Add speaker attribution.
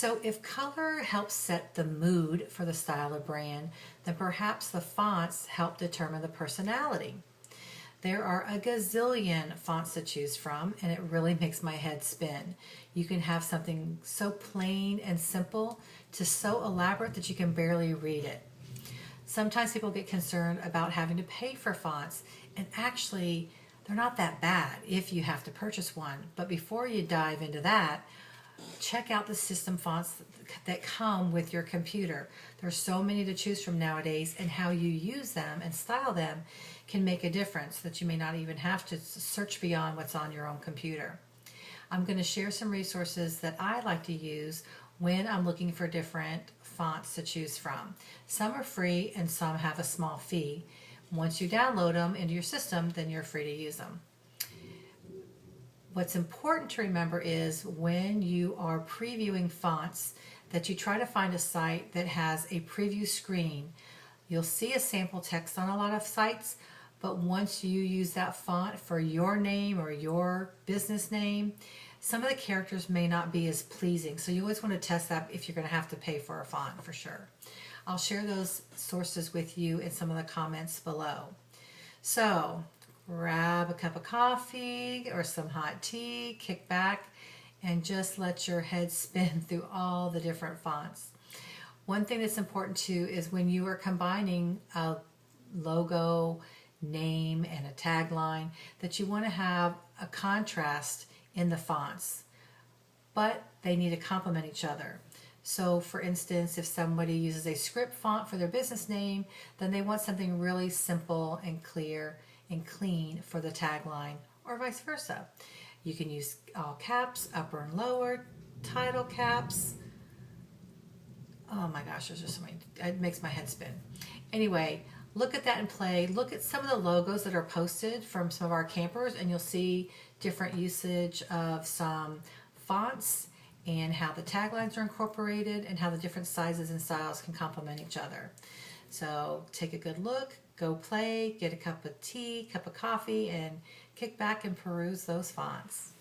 Speaker 1: So if color helps set the mood for the style or brand, then perhaps the fonts help determine the personality. There are a gazillion fonts to choose from, and it really makes my head spin. You can have something so plain and simple to so elaborate that you can barely read it. Sometimes people get concerned about having to pay for fonts, and actually, they're not that bad if you have to purchase one. But before you dive into that, check out the system fonts that come with your computer. There's so many to choose from nowadays, and how you use them and style them can make a difference that you may not even have to search beyond what's on your own computer. I'm going to share some resources that I like to use when I'm looking for different fonts to choose from. Some are free and some have a small fee. Once you download them into your system, then you're free to use them. What's important to remember is when you are previewing fonts that you try to find a site that has a preview screen. You'll see a sample text on a lot of sites, but once you use that font for your name or your business name, some of the characters may not be as pleasing. So you always want to test that if you're going to have to pay for a font for sure. I'll share those sources with you in some of the comments below. So grab a cup of coffee or some hot tea, kick back, and just let your head spin through all the different fonts. One thing that's important too is when you are combining a logo, name, and a tagline, that you want to have a contrast in the fonts, but they need to complement each other. So for instance, if somebody uses a script font for their business name, then they want something really simple and clear and clean for the tagline, or vice versa. You can use all caps, upper and lower, title caps. Oh my gosh, there's just so many, it makes my head spin. Anyway, look at that and play. Look at some of the logos that are posted from some of our campers, and you'll see different usage of some fonts and how the taglines are incorporated and how the different sizes and styles can complement each other. So take a good look, go play, get a cup of tea, cup of coffee, and kick back and peruse those fonts.